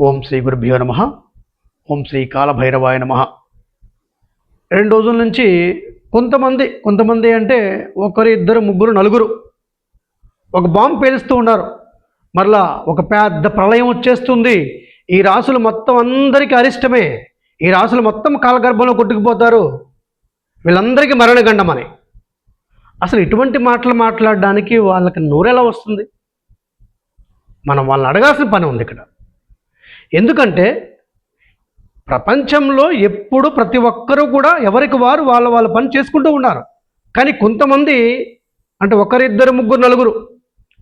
ఓం శ్రీ గురుభ్యో నమః. ఓం శ్రీ కాలభైరవాయ నమః. 2 రోజుల నుంచి కొంతమంది అంటే ఒకరు, ఇద్దరు, ముగ్గురు, నలుగురు ఒక బాంబు పేలుస్తూ ఉన్నారు. మరలా ఒక పెద్ద ప్రళయం వచ్చేస్తుంది, ఈ రాసులు మొత్తం అందరికీ అరిష్టమే, ఈ రాసులు మొత్తం కాలగర్భంలో కొట్టుకుపోతారు, వీళ్ళందరికీ మరణగండమని. అసలు ఇటువంటి మాటలు మాట్లాడడానికి వాళ్ళకి నోరెలా వస్తుంది? మనం వాళ్ళని అడగాల్సిన పని ఉంది ఇక్కడ. ఎందుకంటే ప్రపంచంలో ఎప్పుడు ప్రతి ఒక్కరూ కూడా ఎవరికి వారు వాళ్ళ పని చేసుకుంటూ ఉన్నారు. కానీ కొంతమంది అంటే ఒకరిద్దరు, ముగ్గురు, నలుగురు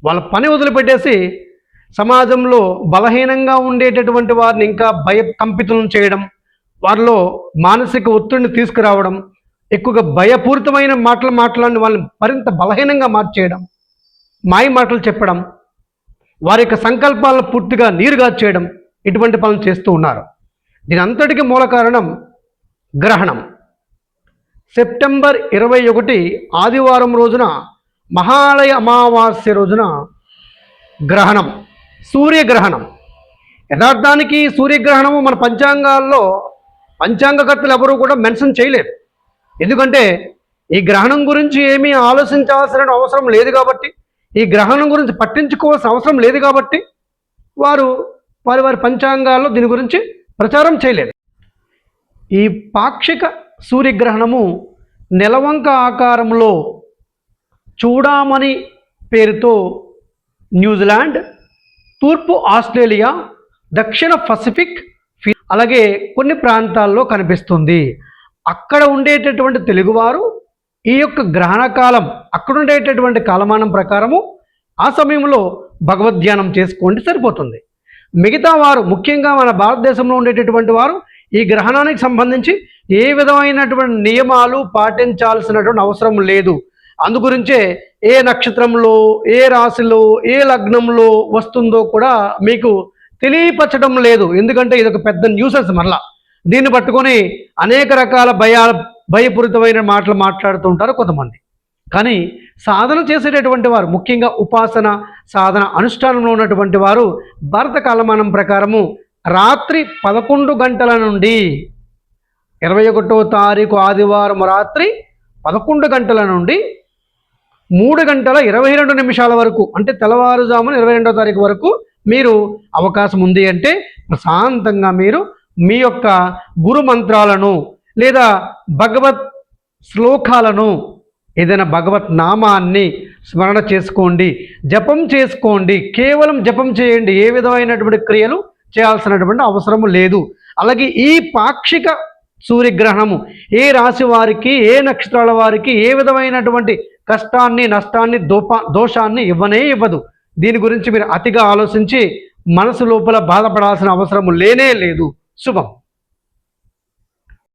వాళ్ళ పని వదిలిపెట్టేసి సమాజంలో బలహీనంగా ఉండేటటువంటి వారిని ఇంకా భయకంపితులను చేయడం, వారిలో మానసిక ఒత్తిడిని తీసుకురావడం, ఎక్కువగా భయపూరితమైన మాటలు మాట్లాడిన వాళ్ళని మరింత బలహీనంగా మార్చేయడం, మాయ మాటలు చెప్పడం, వారి యొక్క సంకల్పాలను పూర్తిగా నీరుగార్చేయడం, ఇటువంటి పనులు చేస్తూ ఉన్నారు. దీని అంతటికీ మూల కారణం గ్రహణం. సెప్టెంబర్ 21 ఆదివారం రోజున మహాలయ అమావాస్య రోజున గ్రహణం, సూర్యగ్రహణం. యథార్థానికి సూర్యగ్రహణము మన పంచాంగాల్లో పంచాంగకర్తలు ఎవరూ కూడా మెన్షన్ చేయలేదు. ఎందుకంటే ఈ గ్రహణం గురించి ఏమీ ఆలోచించాల్సిన అవసరం లేదు కాబట్టి, ఈ గ్రహణం గురించి పట్టించుకోవాల్సిన అవసరం లేదు కాబట్టి వారి పంచాంగాల్లో దీని గురించి ప్రచారం చేయలేదు. ఈ పాక్షిక సూర్యగ్రహణము నెలవంక ఆకారంలో చూడామణి పేరుతో న్యూజిలాండ్, తూర్పు ఆస్ట్రేలియా, దక్షిణ పసిఫిక్, అలాగే కొన్ని ప్రాంతాల్లో కనిపిస్తుంది. అక్కడ ఉండేటటువంటి తెలుగువారు ఈ యొక్క గ్రహణ కాలం, అక్కడ ఉండేటటువంటి కాలమానం ప్రకారము ఆ సమయంలో భగవద్ధ్యానం చేసుకోండి, సరిపోతుంది. మిగతా వారు, ముఖ్యంగా మన భారతదేశంలో ఉండేటటువంటి వారు ఈ గ్రహణానికి సంబంధించి ఏ విధమైనటువంటి నియమాలు పాటించాల్సినటువంటి అవసరం లేదు. అందుగురించే ఏ నక్షత్రంలో, ఏ రాశిలో, ఏ లగ్నంలో వస్తుందో కూడా మీకు తెలియపరచడం లేదు. ఎందుకంటే ఇది ఒక పెద్ద న్యూసెన్స్. మరలా దీన్ని పట్టుకొని అనేక రకాల భయపూరితమైన మాటలు మాట్లాడుతూ ఉంటారు కొంతమంది. కానీ సాధన చేసేటటువంటి వారు, ముఖ్యంగా ఉపాసన సాధన అనుష్ఠానంలో ఉన్నటువంటి వారు భారత కాలమానం ప్రకారము రాత్రి 11 గంటల నుండి 21వ తారీఖు ఆదివారం రాత్రి 11 గంటల నుండి 3 గంటల 22 నిమిషాల వరకు, అంటే తెల్లవారుజామున 22వ తారీఖు వరకు మీరు అవకాశం ఉంది. అంటే ప్రశాంతంగా మీరు మీ యొక్క గురు మంత్రాలను లేదా భగవత్ శ్లోకాలను, ఏదైనా భగవత్ నామాన్ని స్మరణ చేసుకోండి, జపం చేసుకోండి. కేవలం జపం చేయండి, ఏ విధమైనటువంటి క్రియలు చేయాల్సినటువంటి అవసరం లేదు. అలాగే ఈ పాక్షిక సూర్యగ్రహణము ఏ రాశి వారికి, ఏ నక్షత్రాల వారికి ఏ విధమైనటువంటి కష్టాన్ని, నష్టాన్ని, దోషాన్ని ఇవ్వదు. దీని గురించి మీరు అతిగా ఆలోచించి మనసు లోపల బాధపడాల్సిన అవసరం లేనే లేదు. శుభం.